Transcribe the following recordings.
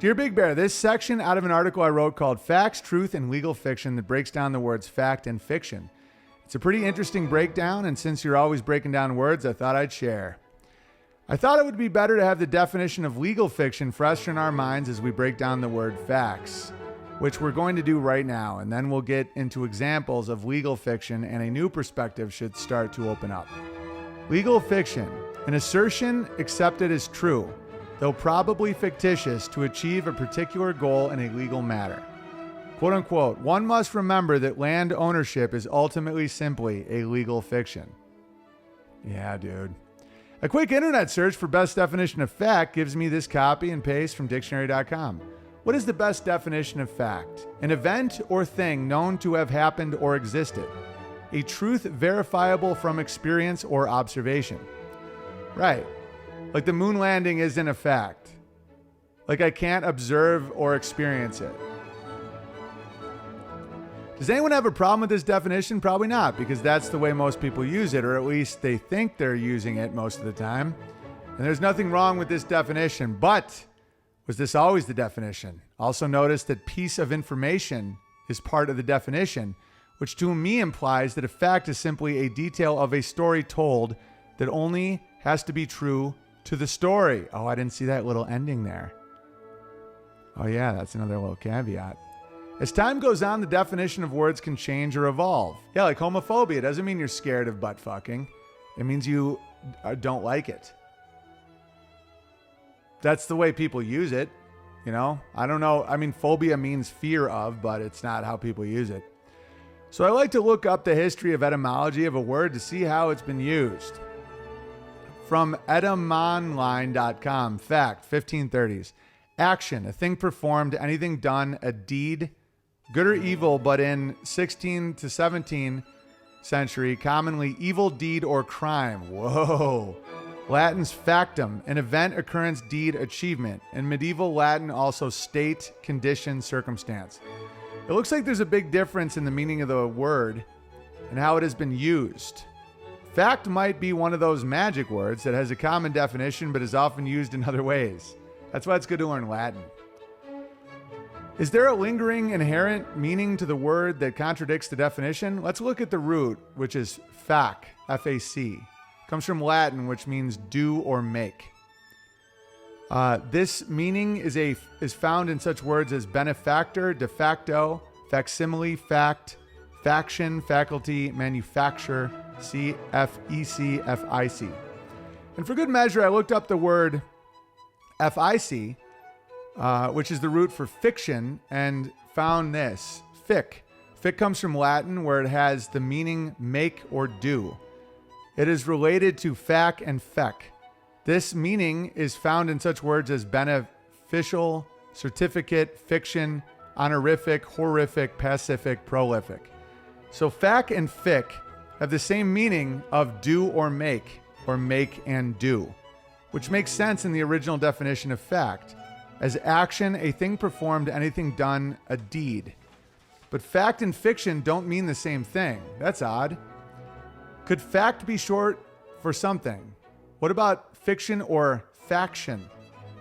Dear Big Bear, this section out of an article I wrote called Facts, Truth, and Legal Fiction that breaks down the words fact and fiction. It's a pretty interesting breakdown, and since you're always breaking down words, I thought I'd share. I thought it would be better to have the definition of legal fiction fresh in our minds as we break down the word facts, which we're going to do right now, and then we'll get into examples of legal fiction, and a new perspective should start to open up. Legal fiction, an assertion accepted as true, though probably fictitious, to achieve a particular goal in a legal matter. Quote unquote, one must remember that land ownership is ultimately simply a legal fiction. Yeah, dude. A quick internet search for best definition of fact gives me this copy and paste from dictionary.com. What is the best definition of fact? An event or thing known to have happened or existed. A truth verifiable from experience or observation. Right. Like the moon landing isn't a fact. Like I can't observe or experience it. Does anyone have a problem with this definition? Probably not, because that's the way most people use it, or at least they think they're using it most of the time. And there's nothing wrong with this definition, but was this always the definition? Also notice that piece of information is part of the definition, which to me implies that a fact is simply a detail of a story told that only has to be true to the story. Oh, I didn't see that little ending there. Oh yeah, that's another little caveat. As time goes on, the definition of words can change or evolve. Yeah, like homophobia doesn't mean you're scared of butt fucking. It means you don't like it. That's the way people use it. You know, I don't know. I mean, phobia means fear of, but it's not how people use it. So I like to look up the history of etymology of a word to see how it's been used. From etymonline.com, fact, 1530s. Action, a thing performed, anything done, a deed, good or evil, but in 16 to 17th century, commonly evil deed or crime. Whoa. Latin's factum, an event, occurrence, deed, achievement. In medieval Latin, also state, condition, circumstance. It looks like there's a big difference in the meaning of the word and how it has been used. Fact might be one of those magic words that has a common definition but is often used in other ways. That's why it's good to learn Latin. Is there a lingering inherent meaning to the word that contradicts the definition? Let's look at the root, which is fac, F-A-C. Comes from Latin, which means do or make. This meaning is found in such words as benefactor, de facto, facsimile, fact, faction, faculty, manufacture, C-F-E-C-F-I-C. And for good measure, I looked up the word F-I-C, which is the root for fiction, and found this, fic. Fic comes from Latin, where it has the meaning make or do. It is related to fac and fec. This meaning is found in such words as beneficial, certificate, fiction, honorific, horrific, pacific, prolific. So fac and fic have the same meaning of do or make and do, which makes sense in the original definition of fact. As action, a thing performed, anything done, a deed. But fact and fiction don't mean the same thing. That's odd. Could fact be short for something? What about fiction or faction?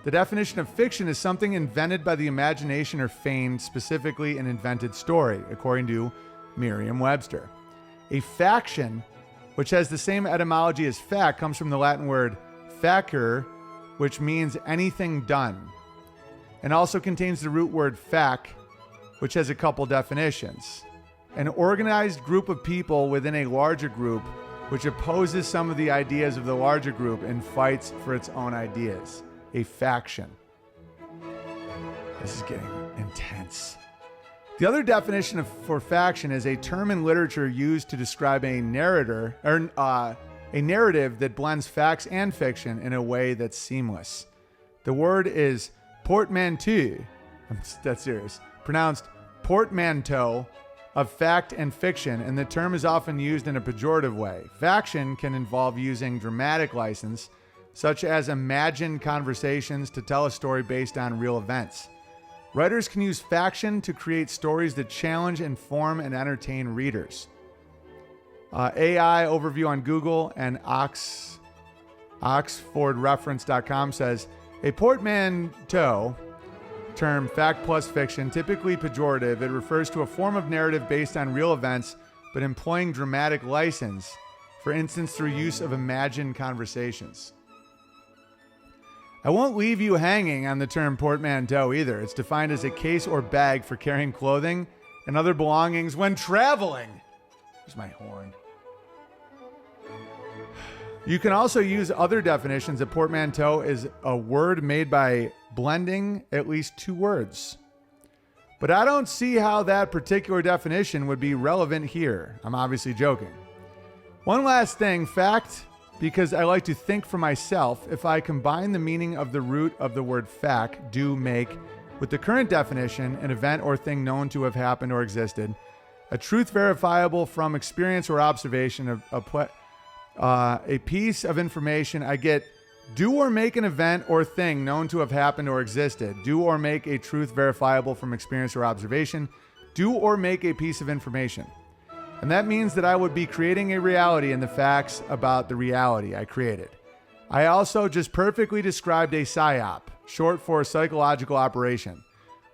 The definition of fiction is something invented by the imagination or feigned, specifically an invented story, according to Merriam-Webster. A faction, which has the same etymology as fact, comes from the Latin word facere, which means anything done, and also contains the root word fac, which has a couple definitions. An organized group of people within a larger group which opposes some of the ideas of the larger group and fights for its own ideas. A faction. This is getting intense. The other definition for faction is a term in literature used to describe a narrator or a narrative that blends facts and fiction in a way that's seamless. The word is portmanteau. That's serious. Pronounced portmanteau of fact and fiction, and the term is often used in a pejorative way. Faction can involve using dramatic license, such as imagined conversations to tell a story based on real events. Writers can use faction to create stories that challenge, inform, and entertain readers. AI overview on Google and OxfordReference.com says, a portmanteau term fact plus fiction, typically pejorative. It refers to a form of narrative based on real events, but employing dramatic license, for instance, through use of imagined conversations. I won't leave you hanging on the term portmanteau either. It's defined as a case or bag for carrying clothing and other belongings when traveling. Here's my horn. You can also use other definitions. A portmanteau is a word made by blending at least two words. But I don't see how that particular definition would be relevant here. I'm obviously joking. One last thing, fact, because I like to think for myself, if I combine the meaning of the root of the word fact, do, make, with the current definition, an event or thing known to have happened or existed, a truth verifiable from experience or observation, a piece of information, I get do or make an event or thing known to have happened or existed. Do or make a truth verifiable from experience or observation. Do or make a piece of information. And that means that I would be creating a reality and the facts about the reality I created. I also just perfectly described a PSYOP, short for psychological operation,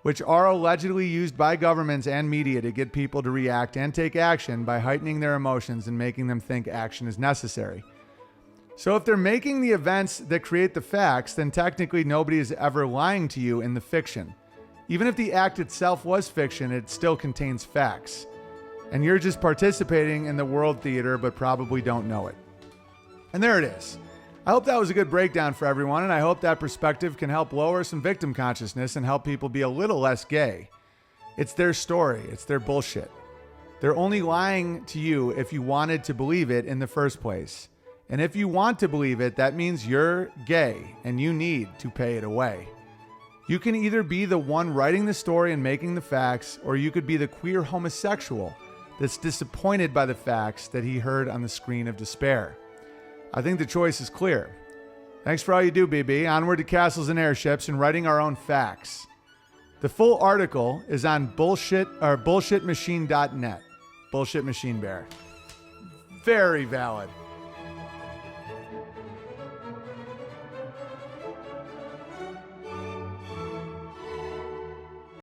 which are allegedly used by governments and media to get people to react and take action by heightening their emotions and making them think action is necessary. So if they're making the events that create the facts, then technically nobody is ever lying to you in the fiction. Even if the act itself was fiction, it still contains facts. And you're just participating in the world theater, but probably don't know it. And there it is. I hope that was a good breakdown for everyone, and I hope that perspective can help lower some victim consciousness and help people be a little less gay. It's their story. It's their bullshit. They're only lying to you if you wanted to believe it in the first place. And if you want to believe it, that means you're gay and you need to pay it away. You can either be the one writing the story and making the facts, or you could be the queer homosexual that's disappointed by the facts that he heard on the screen of despair. I think the choice is clear. Thanks for all you do, BB. Onward to castles and airships and writing our own facts. The full article is on bullshitmachine.net. Bullshit Machine Bear. Very valid.